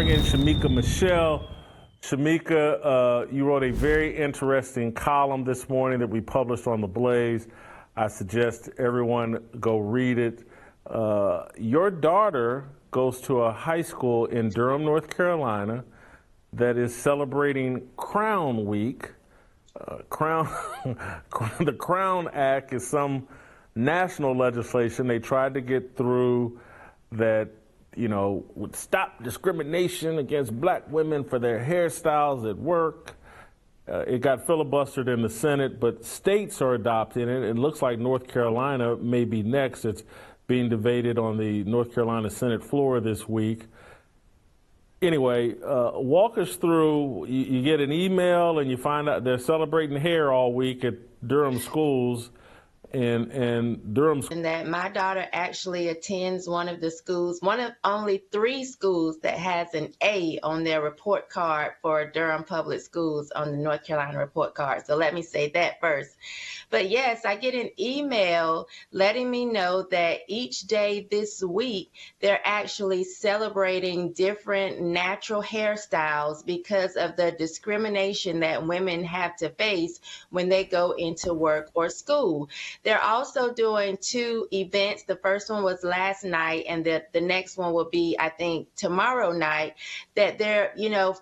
bring in Shemeka Michelle. Shemeka, you wrote a very interesting column this morning that we published on The Blaze. I suggest everyone go read it. Your daughter goes to a high school in Durham, North Carolina that is celebrating Crown Week. The Crown Act is some national legislation they tried to get through that, would stop discrimination against black women for their hairstyles at work. It got filibustered in the Senate, but states are adopting it. It looks like North Carolina may be next. It's being debated on the North Carolina Senate floor this week. Anyway, walk us through, you get an email and you find out they're celebrating hair all week at Durham schools. And Durham. And that my daughter actually attends one of the schools, one of only 3 schools that has an A on their report card for Durham Public Schools on the North Carolina report card. So let me say that first. But yes, I get an email letting me know that each day this week, they're actually celebrating different natural hairstyles because of the discrimination that women have to face when they go into work or school. They're also doing 2 events. The first one was last night, and the next one will be, I think, tomorrow night, that they're,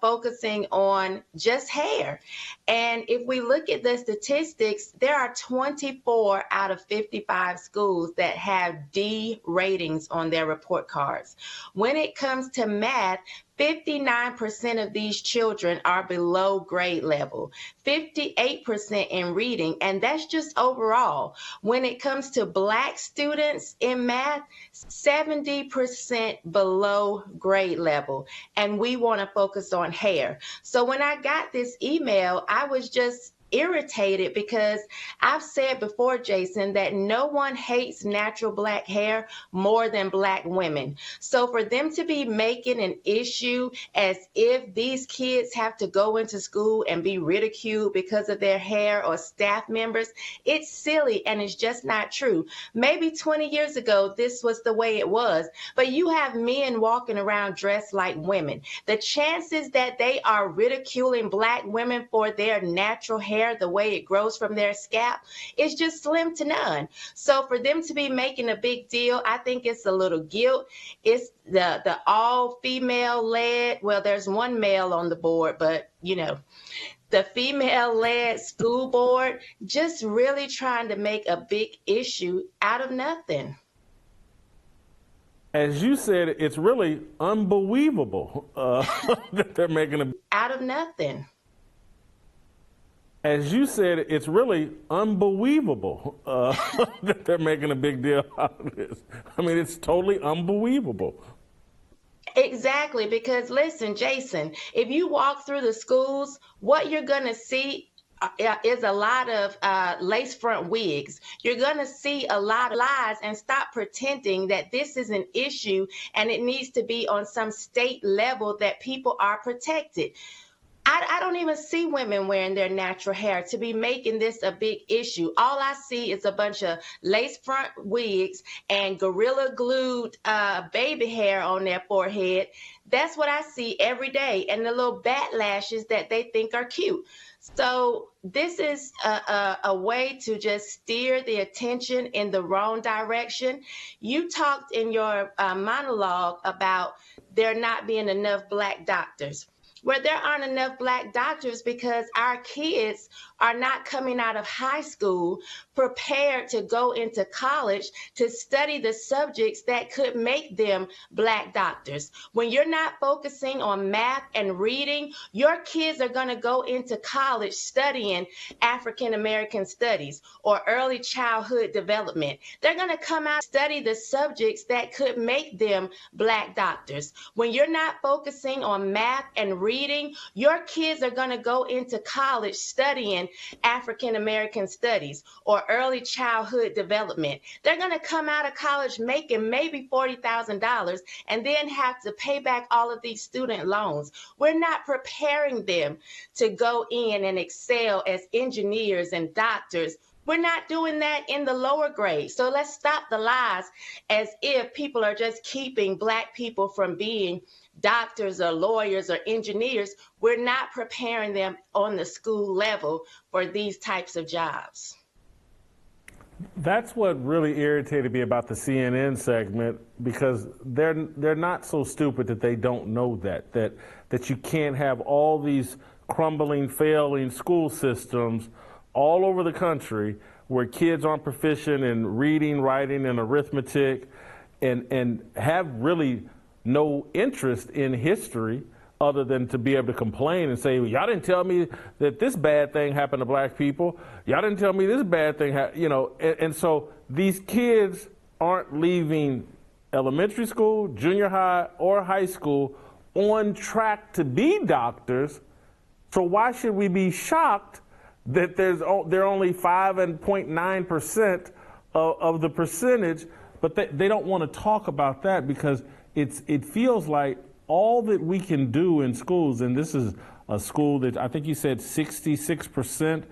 focusing on just hair. And if we look at the statistics, there are 24 out of 55 schools that have D ratings on their report cards. When it comes to math, 59% of these children are below grade level, 58% in reading, and that's just overall. When it comes to black students in math, 70% below grade level, and we want to focus on hair. So when I got this email, I was just irritated because I've said before, Jason, that no one hates natural black hair more than black women. So for them to be making an issue as if these kids have to go into school and be ridiculed because of their hair or staff members, it's silly and it's just not true. Maybe 20 years ago, this was the way it was, but you have men walking around dressed like women. The chances that they are ridiculing black women for their natural hair, the way it grows from their scalp, is just slim to none. So for them to be making a big deal, I think it's a little guilt. It's the all female led, well, there's one male on the board, but the female led school board just really trying to make a big issue out of nothing. As you said, it's really unbelievable that they're making a out of nothing. As you said, it's really unbelievable that they're making a big deal out of this. I mean, it's totally unbelievable. Exactly, because listen, Jason, if you walk through the schools, what you're going to see is a lot of lace front wigs. You're going to see a lot of lies, and stop pretending that this is an issue and it needs to be on some state level that people are protected. I don't even see women wearing their natural hair to be making this a big issue. All I see is a bunch of lace front wigs and gorilla glued baby hair on their forehead. That's what I see every day, and the little bat lashes that they think are cute. So this is a way to just steer the attention in the wrong direction. You talked in your monologue about there not being enough black doctors. Where there aren't enough black doctors because our kids are not coming out of high school prepared to go into college to study the subjects that could make them black doctors. When you're not focusing on math and reading, your kids are going to go into college studying African American studies or early childhood development. They're going to come out and study the subjects that could make them black doctors. When you're not focusing on math and reading, your kids are going to go into college studying African American studies or early childhood development. They're going to come out of college making maybe $40,000 and then have to pay back all of these student loans. We're not preparing them to go in and excel as engineers and doctors We're not doing that in the lower grades. So let's stop the lies as if people are just keeping Black people from being doctors or lawyers or engineers. We're not preparing them on the school level for these types of jobs. That's what really irritated me about the CNN segment, because they're not so stupid that they don't know that you can't have all these crumbling, failing school systems all over the country where kids aren't proficient in reading, writing, and arithmetic, and have really no interest in history other than to be able to complain and say, well, y'all didn't tell me that this bad thing happened to Black people. Y'all didn't tell me this bad thing happened, you know. And so these kids aren't leaving elementary school, junior high, or high school on track to be doctors. So why should we be shocked that they're only 5.9% of the percentage? But they don't want to talk about that because it feels like all that we can do in schools, and this is a school that I think you said 66%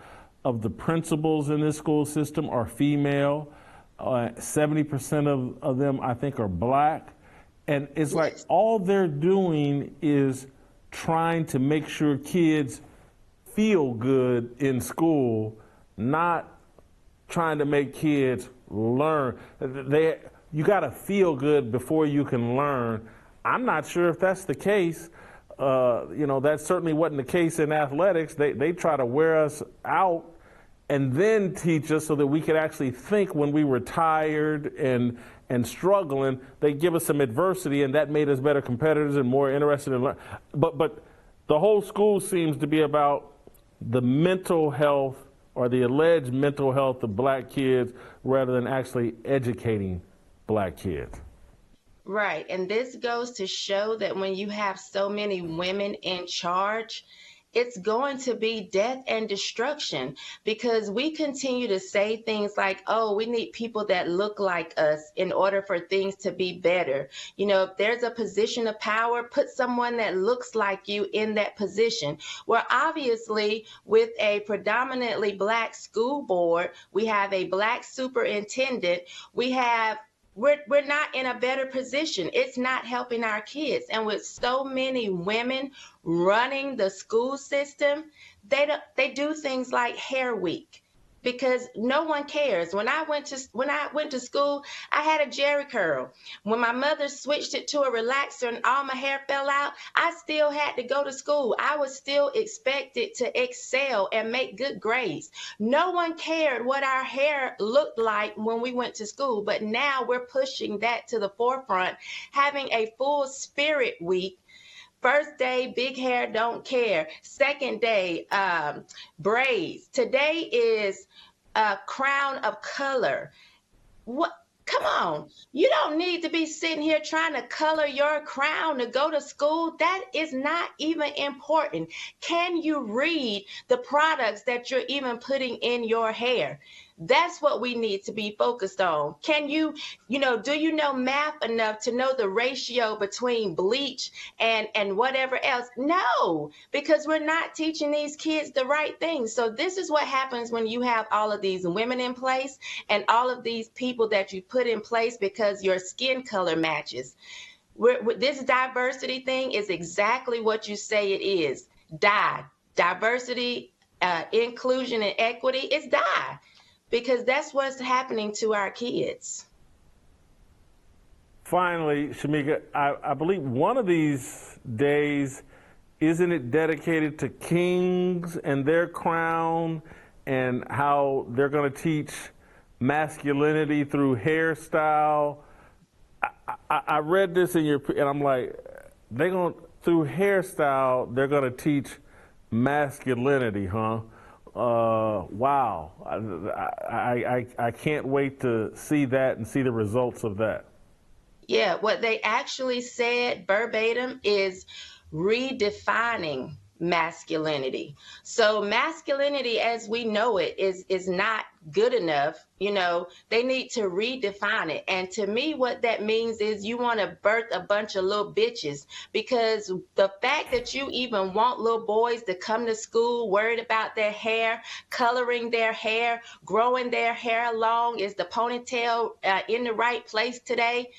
of the principals in this school system are female, 70% of them I think are Black, and it's like all they're doing is trying to make sure kids feel good in school, not trying to make kids learn. You got to feel good before you can learn. I'm not sure if that's the case. You know, that certainly wasn't the case in athletics. They try to wear us out and then teach us so that we could actually think when we were tired and struggling. They give us some adversity, and that made us better competitors and more interested in learning. But the whole school seems to be about the mental health or the alleged mental health of Black kids rather than actually educating Black kids. Right. And this goes to show that when you have so many women in charge, it's going to be death and destruction, because we continue to say things like, oh, we need people that look like us in order for things to be better. You know, if there's a position of power, put someone that looks like you in that position. Well, obviously, with a predominantly Black school board, we have a Black superintendent, we're not in a better position. It's not helping our kids. And with so many women running the school system, they do things like Hair Week, because no one cares. When I went to school, I had a jerry curl. When my mother switched it to a relaxer and all my hair fell out, I still had to go to school. I was still expected to excel and make good grades. No one cared what our hair looked like when we went to school, but now we're pushing that to the forefront, having a full spirit week. First day, big hair, don't care. Second day, braids. Today is a crown of color. What? Come on. You don't need to be sitting here trying to color your crown to go to school. That is not even important. Can you read the products that you're even putting in your hair? That's what we need to be focused on. Can do you know math enough to know the ratio between bleach and whatever else? No, because we're not teaching these kids the right things. So this is what happens when you have all of these women in place and all of these people that you put in place because your skin color matches. This diversity thing is exactly what you say it is. Diversity, inclusion, and equity is die. Because that's what's happening to our kids. Finally, Shemeka, I believe one of these days, isn't it dedicated to kings and their crown and how they're going to teach masculinity through hairstyle? I read this in and I'm like, through hairstyle, they're going to teach masculinity, huh? Wow. I can't wait to see that and see the results of that. Yeah, what they actually said verbatim is redefining masculinity. So masculinity as we know it is not good enough. You know, they need to redefine it. And to me, what that means is you want to birth a bunch of little bitches, because the fact that you even want little boys to come to school worried about their hair, coloring their hair, growing their hair long, is the ponytail in the right place today?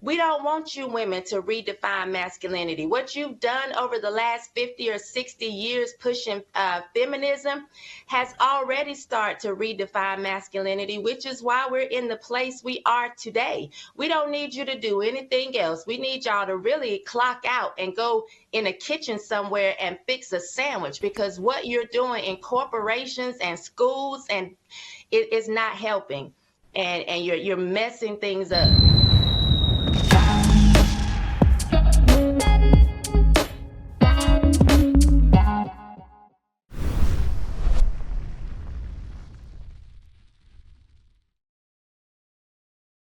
We don't want you women to redefine masculinity. What you've done over the last 50 or 60 years pushing feminism has already started to redefine masculinity, which is why we're in the place we are today. We don't need you to do anything else. We need y'all to really clock out and go in a kitchen somewhere and fix a sandwich, because what you're doing in corporations and schools and it is not helping, and you're messing things up.